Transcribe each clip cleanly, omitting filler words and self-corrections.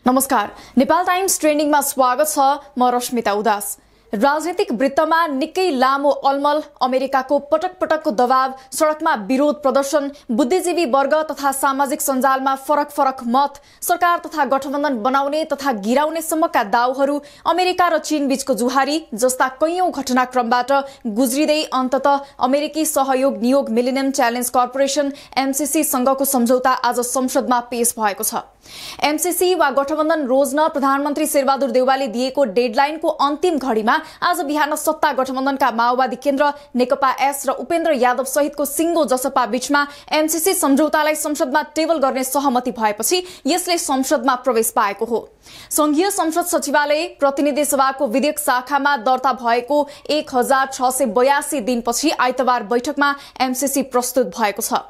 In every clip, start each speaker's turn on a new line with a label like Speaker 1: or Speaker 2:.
Speaker 1: नमस्कार, नेपाल टाइम्स ट्रेन्डिङमा स्वागत छ। म रश्मिता उदास। राजनीतिक वृत्तमा निकै लामो अलमल, अमेरिकाको पटक पटकको दबाव, सडकमा विरोध प्रदर्शन, बुद्धिजीवी वर्ग तथा सामाजिक सञ्जालमा फरक फरक मत, सरकार तथा गठबन्धन बनाउने तथा गिराउने सम्मका दाउहरू, अमेरिका र चीन बीचको जुहारी जस्ता कैयौं घटनाक्रमबाट गुज्रिँदै अन्ततः अमेरिकी सहयोग नियोग मिलेनियम च्यालेन्ज कर्पोरेसन एमसीसी सँगको सम्झौता आज संसदमा पेश भएको छ। एमसीसी वा गठबन्धन रोज्न प्रधानमन्त्री शेरबहादुर देउवाले दिएको डेडलाइनको अन्तिम घडीमा आज बिहान सत्ता गठबन्धनका माओवादी केन्द्र, नेकपा एस र उपेन्द्र यादव सहितको सिंगो जसपा बीचमा एमसीसी सम्झौतालाई संसदमा टेबल गर्ने सहमति भएपछि यसले संसदमा प्रवेश पाएको हो। संघीय संसद सचिवालय प्रतिनिधि सभाको विधेयक शाखामा दर्ता भएको 1682 दिनपछि आइतबार बैठकमा एमसीसी प्रस्तुत भएको छ।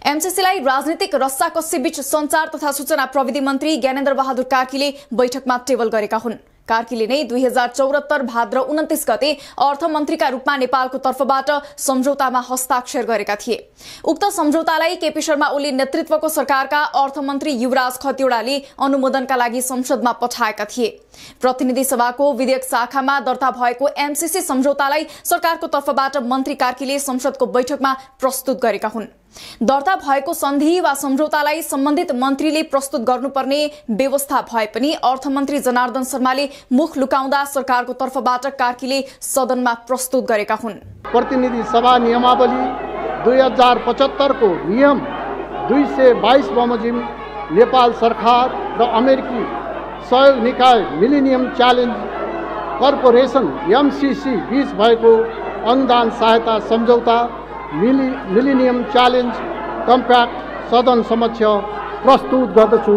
Speaker 1: एमसीसीलाई राजनीतिक रस्साकस्सी बीच संचार तथा सूचना प्रविधि मन्त्री ज्ञानेन्द्र बहादुर कार्कीले बैठकमा टेबल गरेका हुन्। कार्कीले नै 2074 भाद्र 29 गते अर्थमन्त्रीका रूपमा नेपालको तर्फबाट सम्झौतामा हस्ताक्षर गरेका थिए। उक्त सम्झौतालाई केपी शर्मा ओली नेतृत्वको सरकारका अर्थमन्त्री युवराज खतिवड़ाले अनुमोदनका लागि संसदमा पठाएका थिए। प्रतिनिधि सभाको विधेयक शाखामा दर्ता भएको एमसीसी सम्झौतालाई सरकारको तर्फबाट मन्त्री कार्कीले संसदको बैठकमा प्रस्तुत गरेका हुन्। दर्ता भएको सन्धि वा सम्झौतालाई सम्बन्धित मन्त्रीले प्रस्तुत गर्नुपर्ने व्यवस्था भए पनि अर्थमन्त्री जनार्दन शर्माले मुख लुकाउँदा सरकारको तर्फबाट कार्कीले सदनमा प्रस्तुत गरेका हुन्।
Speaker 2: प्रतिनिधि सभा नियमावली 2075 को नियम 222 बमोजिम नेपाल सरकार र अमेरिकी सहयोग निकाय मिलेनियम च्यालेन्ज कर्पोरेसन एमसीसी बीच भएको अनुदान सहायता सम्झौता मिलेनियम च्यालेन्ज कम्प्याक्ट सदन समक्ष प्रस्तुत गर्दछु।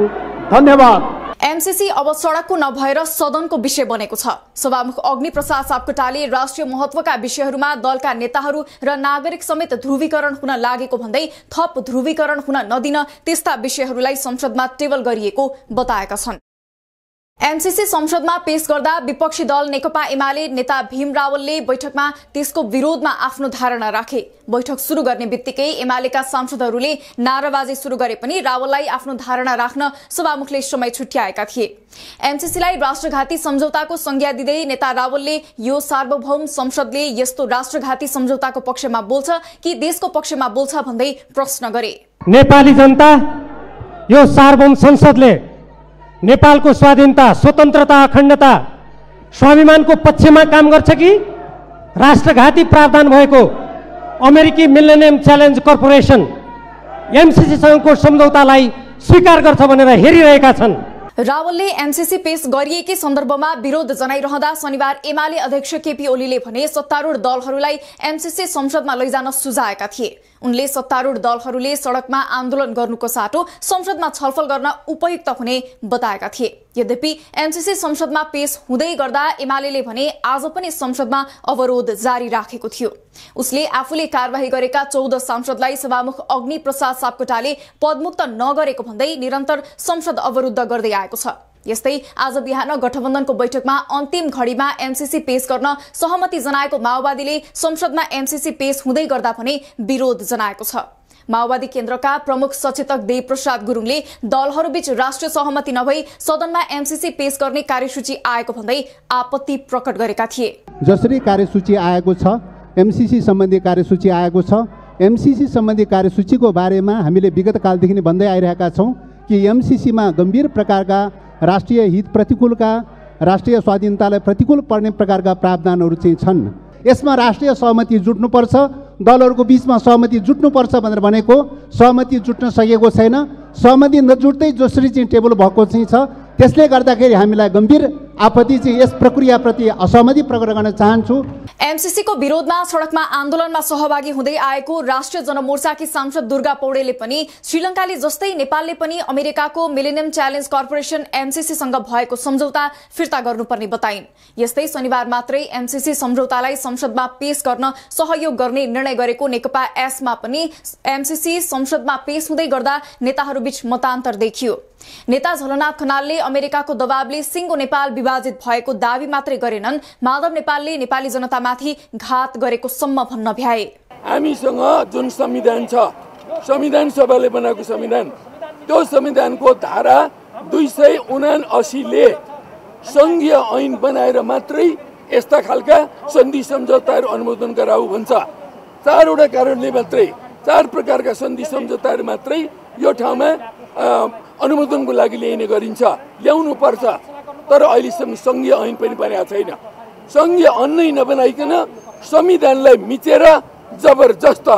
Speaker 2: धन्यवाद।
Speaker 1: एमसीसी अब सडकको नभएर सदनको विषय बनेको छ। सभामुख अग्निप्रसाद सापकोटाले राष्ट्रिय महत्वका विषयहरूमा दलका नेताहरू र नागरिक समेत ध्रुवीकरण हुन लागेको भन्दै थप ध्रुवीकरण हुन नदिन त्यस्ता विषयहरूलाई संसदमा टेबल गरिएको बताएका छन्। एमसीसी संसदमा पेश गर्दा विपक्षी दल नेकपा एमाले नेता भीम रावलले बैठकमा त्यसको विरोधमा आफ्नो धारणा राखे। बैठक सुरु गर्ने बित्तिकै एमालेका सांसदहरूले नाराबाजी सुरु गरे पनि रावललाई आफ्नो धारणा राख्न सभामुखले समय छुट्याएका थिए। एमसीसीलाई राष्ट्रघाती सम्झौताको संज्ञा दिँदै नेता रावलले यो सार्वभौम संसदले यस्तो राष्ट्रघाती सम्झौताको पक्षमा बोल्छ कि देशको पक्षमा बोल्छ भन्दै प्रश्न गरे।
Speaker 3: नेपाली जनता यो सार्वभौम संसदले नेपालको स्वाधीनता, स्वतन्त्रता, अखण्डता, स्वाभिमानको पक्षमा काम गर्छ कि राष्ट्रघाती प्रावधान भएको अमेरिकी मिलेनियम च्यालेन्ज कर्पोरेसन एमसीसीसँगको सम्झौतालाई स्वीकार गर्छ भनेर हेरिरहेका छन्।
Speaker 1: रावलले एमसीसी पेश गरिएकै सन्दर्भमा विरोध जनाइरहँदा शनिबार एमाले अध्यक्ष केपी ओलीले भने सत्तारूढ दलहरूलाई एमसीसी संसदमा लैजान सुझाएका थिए। उनले सत्तारूढ दलहरूले सडकमा आन्दोलन गर्नुको साटो संसदमा छलफल गर्न उपयुक्त हुने बताएका थिए। यद्यपि एमसीसी संसदमा पेश हुँदै गर्दा एमालेले भने आज पनि संसदमा अवरोध जारी राखेको थियो। उसले आफूले कारबाही गरेका 14 सांसदलाई सभामुख अग्निप्रसाद सापकोटाले पदमुक्त नगरेको भन्दै निरन्तर संसद अवरुद्ध गर्दै आएको छ। यस्तै आज बिहान गठबन्धनको बैठकमा अन्तिम घडीमा एमसीसी पेश गर्न सहमति जनाएको माओवादीले संसदमा एमसीसी पेश हुँदै गर्दा भने विरोध जनाएको छ। माओवादी केन्द्रका प्रमुख सचेतक देवप्रसाद गुरुङले दलहरूबीच राष्ट्रिय सहमति नभई सदनमा एमसीसी पेश गर्ने कार्यसूची आएको भन्दै आपत्ति प्रकट गरेका थिए।
Speaker 4: जसरी कार्यसूची आएको छ, एमसीसी सम्बन्धी कार्यसूची आएको छ, एमसीसी सम्बन्धी कार्यसूचीको बारेमा हामीले विगत कालदेखि नै भन्दै आइरहेका छौँ कि एमसीसीमा गम्भीर प्रकारका राष्ट्रिय हित प्रतिकूलका, राष्ट्रिय स्वाधीनतालाई प्रतिकूल पर्ने प्रकारका प्रावधानहरू चाहिँ छन्। यसमा राष्ट्रिय सहमति जुट्नुपर्छ, दलहरूको बीचमा सहमति जुट्नुपर्छ भनेर भनेको सहमति जुट्न सकेको छैन। सहमति नजुट्दै जसरी चाहिँ टेबल भएको चाहिँ छ, त्यसले गर्दाखेरि हामीलाई गम्भीर आपत्ति चाहिँ यस प्रक्रियाप्रति असहमति प्रकट गर्न चाहन्छु।
Speaker 1: एमसीसी को विरोधमा सडकमा आन्दोलनमा सहभागी हुँदै आएको राष्ट्रिय जनमोर्चाकी सांसद दुर्गा पौडेलले पनि श्रीलङ्काले जस्तै नेपालले पनि अमेरिकाको मिलेनियम च्यालेन्ज कर्पोरेसन एमसीसी सँग भएको सम्झौता फिर्ता गर्नुपर्ने बताइन्। यस्तै शनिबार मात्रै एमसीसी सम्झौतालाई संसदमा पेश गर्न सहयोग गर्ने निर्णय गरेको नेकपा एसमा पनि एमसीसी संसदमा पेश हुँदै गर्दा नेताहरूबीच मतान्तर देखियो। नेता झलनाथ खनालले अमेरिकाको दबावले सिंगो नेपाल विभाजित भएको दावी मात्रै गरेनन्, माधव नेपालले नेपाली जनतामाथि घात गरेको सम्म भन्न भ्याए।
Speaker 5: हामीसँग जुन संविधान छ, संविधान सभाले बनाएको संविधान, त्यो संविधानको धारा 279 ले संघीय ऐन बनाएर मात्रै यस्ता खालका सन्धि सम्झौताहरू अनुमोदन गराऊ भन्छ। 4वटा कारणले मात्रै 4 प्रकारका सन्धि सम्झौताहरू मात्रै यो ठाउँमा अनुमोदनको लागि ल्याउनु पर्छ। तर अहिलेसम्म संघीय ऐन पनि बनेको छैन। संघीय ऐन नै नबनाइकन संविधानलाई मिचेर जबरजस्त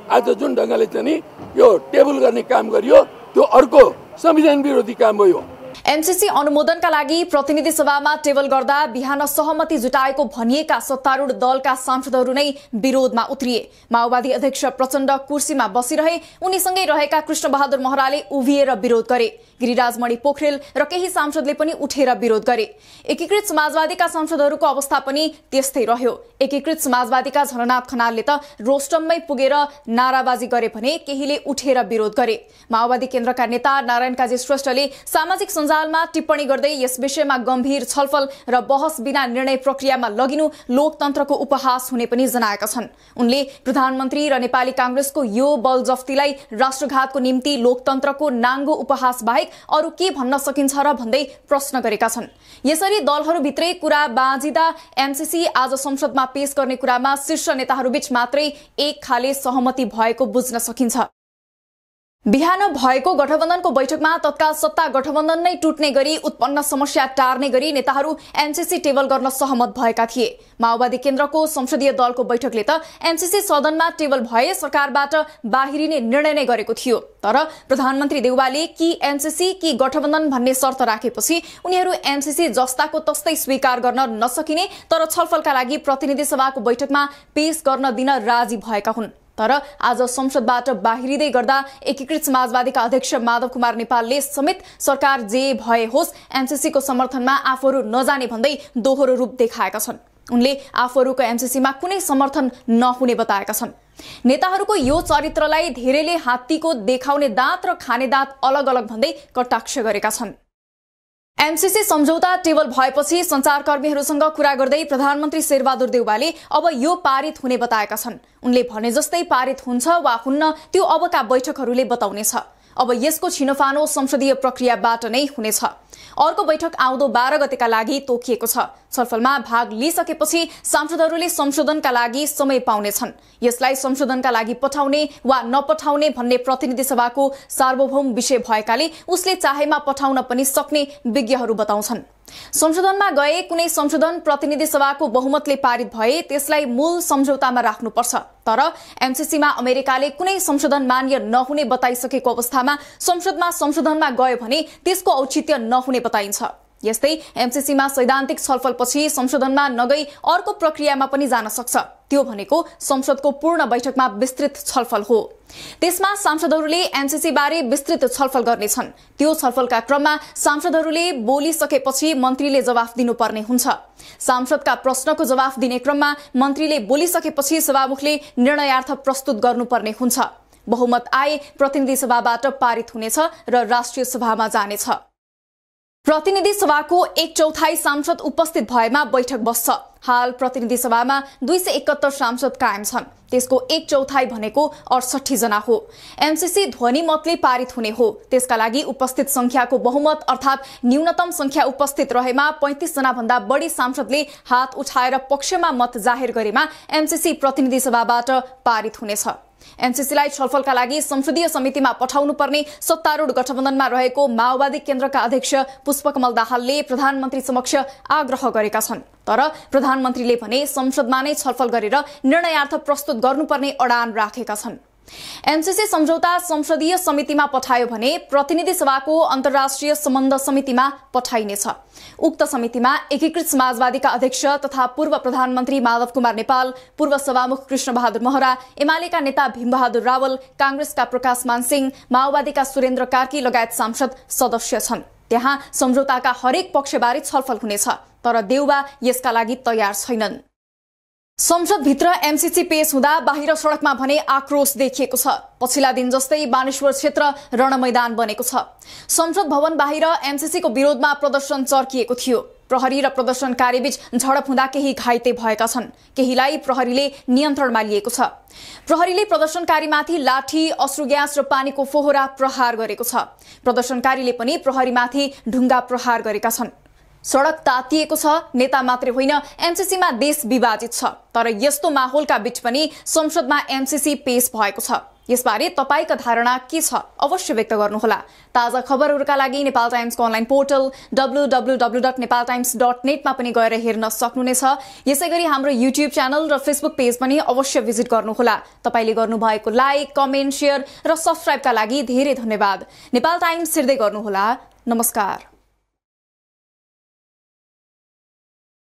Speaker 5: आज जुन ढङ्गले चाहिँ यो टेबल गर्ने काम गरियो त्यो अर्को संविधान विरोधी काम हो। यो
Speaker 1: एमसीसी अनुमोदनका लागि प्रतिनिधि सभामा टेबल गर्दा बिहान सहमति जुटाएको भनिएका सत्तारूढ दलका सांसदहरू नै विरोधमा उत्रिए। माओवादी अध्यक्ष प्रचण्ड कुर्सीमा बसिरहे, उनीसँगै रहेका कृष्णबहादुर महराले उभिएर विरोध गरे। गिरिराजमणि पोखरेल र केही सांसदले पनि उठेर विरोध गरे। एकीकृत समाजवादीका सांसदहरूको अवस्था पनि त्यस्तै रह्यो। एकीकृत समाजवादीका झलनाथ खनालले त रोस्टममै पुगेर नाराबाजी गरे भने केहीले उठेर विरोध गरे। माओवादी केन्द्रका नेता नारायण काजी श्रेष्ठले सामाजिक सञ्जालमा टिप्पणी गर्दै यस विषयमा गम्भीर छलफल र बहस बिना निर्णय प्रक्रियामा लगिनु लोकतन्त्रको उपहास हुने पनि जनाएका छन्। उनले प्रधानमन्त्री र नेपाली कांग्रेसको यो बलजफ्तीलाई राष्ट्रघातको निम्ति लोकतन्त्रको नाङ्गो उपहास बाहेक अरु के भन्न सकिन्छ र भन्दै प्रश्न गरेका छन्। यसरी दलहरूभित्रै कुरा बाँझिदा एमसीसी आज संसदमा पेश गर्ने कुरामा शीर्ष नेताहरूबीच मात्रै एक खाले सहमति भएको बुझ्न सकिन्छ। बिहान भएको गठबन्धनको बैठकमा तत्काल सत्ता गठबन्धन नै टुट्ने गरी उत्पन्न समस्या टार्ने गरी नेताहरू एमसीसी टेबल गर्न सहमत भएका थिए। माओवादी केन्द्रको संसदीय दलको बैठकले त एमसीसी सदनमा टेबल भए सरकारबाट बाहिरिने निर्णय नै गरेको थियो। तर प्रधानमन्त्री देउवाले कि एमसीसी कि गठबन्धन भन्ने शर्त राखेपछि उनीहरू एमसीसी जस्ताको तस्तै स्वीकार गर्न नसकिने तर छलफलका लागि प्रतिनिधि सभाको बैठकमा पेश गर्न दिन राजी भएका हुन्। तर आज संसदबाट बाहिरिँदै गर्दा एकीकृत समाजवादीका अध्यक्ष माधव कुमार नेपालले समेत सरकार जे भए होस् एमसीसीको समर्थनमा आफूहरू नजाने भन्दै दोहोरो रूप देखाएका छन्। उनले आफूहरूको एमसीसीमा कुनै समर्थन नहुने बताएका छन्। नेताहरूको यो चरित्रलाई धेरैले हात्तीको देखाउने दाँत र खाने दाँत अलग अलग भन्दै कटाक्ष गरेका छन्। एमसीसी सम्झौता टेबल भएपछि संचारकर्मीहरूसँग कुरा गर्दै प्रधानमन्त्री शेरबहादुर देउवाले अब यो पारित हुने बताएका छन्। उनले भने जस्तै पारित हुन्छ वा हुन्न त्यो अबका बैठकहरूले बताउनेछ। अब यसको छिनोफानो संसदीय प्रक्रियाबाट नै हुनेछ। अर्को बैठक आउँदो 12 गतेका लागि तोकिएको छ। छलफलमा भाग लिइसकेपछि सांसदहरूले संशोधनका लागि समय पाउनेछन्। यसलाई संशोधनका लागि पठाउने वा नपठाउने भन्ने प्रतिनिधि सभाको सार्वभौम विषय भएकाले उसले चाहेमा पठाउन पनि सक्ने विज्ञहरू बताउँछन्। संशोधनमा गए कुनै संशोधन प्रतिनिधि सभाको बहुमतले पारित भए त्यसलाई मूल सम्झौतामा राख्नुपर्छ। तर एमसीसीमा अमेरिकाले कुनै संशोधन मान्य नहुने बताइसकेको अवस्थामा संसदमा संशोधनमा गयो भने त्यसको औचित्य नहुने बताइन्छ। यस्तै एमसीसीमा सैद्धान्तिक छलफलपछि संशोधनमा नगई अर्को प्रक्रियामा पनि जान सक्छ। त्यो भनेको संसदको पूर्ण बैठकमा विस्तृत छलफल हो। त्यसमा सांसदहरूले एमसीसी बारे विस्तृत छलफल गर्नेछन्। त्यो छलफलका क्रममा सांसदहरूले बोलिसकेपछि मन्त्रीले जवाफ दिनुपर्ने हुन्छ। सांसदका प्रश्नको जवाफ दिने क्रममा मन्त्रीले बोलिसकेपछि सभामुखले निर्णयार्थ प्रस्तुत गर्नुपर्ने हुन्छ। बहुमत आए प्रतिनिधि सभाबाट पारित हुनेछ र राष्ट्रिय सभामा जानेछ। प्रतिनिधि सभाको 1/4 सांसद उपस्थित भएमा बैठक बस्छ। हाल प्रतिनिधि सभामा 271 सांसद कायम छन्। त्यसको 1/4 भनेको 68 जना हो। एमसीसी ध्वनि मतले पारित हुने हो। त्यसका लागि उपस्थित संख्याको बहुमत अर्थात न्यूनतम संख्या उपस्थित रहेमा 35 जना भन्दा बढी सांसदले हात उठाएर पक्षमा मत जाहेर गरेमा एमसीसी प्रतिनिधि सभाबाट पारित हुनेछ। एमसीसीलाई छलफलका लागि संसदीय समितिमा पठाउनु पर्ने सत्तारूढ गठबन्धनमा रहेको माओवादी केन्द्रका अध्यक्ष पुष्पकमल दाहालले प्रधानमन्त्री समक्ष आग्रह गरेका छन्। तर प्रधानमन्त्रीले भने संसदमा नै छलफल गरेर निर्णयार्थ प्रस्तुत गर्नुपर्ने अडान राखेका छन्। एमसीसी सम्झौता संसदीय समितिमा पठायो भने प्रतिनिधि सभाको अन्तर्राष्ट्रिय सम्बन्ध समितिमा पठाइनेछ। उक्त समितिमा एकीकृत समाजवादीका अध्यक्ष तथा पूर्व प्रधानमन्त्री माधव कुमार नेपाल, पूर्व सभामुख कृष्णबहादुर महरा, एमालेका नेता भीमबहादुर रावल, कांग्रेसका प्रकाश मानसिंह, माओवादीका सुरेन्द्र कार्की लगायत सांसद सदस्य छन्। त्यहाँ सम्झौताका हरेक पक्षबारे छलफल हुनेछ। तर देउबा यसका लागि तयार छैनन्। संसदभित्र एमसीसी पेश हुँदा बाहिर सडकमा भने आक्रोश देखिएको छ। पछिल्ला दिन जस्तै बानेश्वर क्षेत्र रणमैदान बनेको छ। संसद भवन बाहिर एमसीसीको विरोधमा प्रदर्शन चर्किएको थियो। प्रहरी र प्रदर्शनकारी बीच झडप हुँदा केही घाइते भएका छन्, केहीलाई प्रहरीले नियन्त्रणमा लिएको छ। प्रहरीले प्रदर्शनकारीमाथि लाठी, अश्रु ग्यास र पानीको फोहरा प्रहार गरेको छ। प्रदर्शनकारीले पनि प्रहरीमाथि ढुङ्गा प्रहार गरेका छन्। सडक तातिएको छ। नेता मात्रै होइन, एमसीसीमा देश विभाजित छ। तर यस्तो माहौलका बीच पनि संसदमा एमसीसी पेश भएको छ। यसबारे तपाईका धारणा के छ? अवश्य व्यक्त गर्नुहोला। ताजा खबरहरूका लागि नेपाल टाइम्सको अनलाइन पोर्टल www.nepaltimes.net मा पनि गएर हेर्न सक्नुहुनेछ। यसैगरी हाम्रो युट्युब च्यानल र फेसबुक पेज पनि अवश्य भिजिट गर्नुहोला। तपाईले गर्नुभएको लाइक, कमेन्ट, शेयर र सब्स्क्राइबका लागि धेरै धन्यवाद। नेपाल टाइम्स हेर्दै गर्नुहोला। नमस्कार।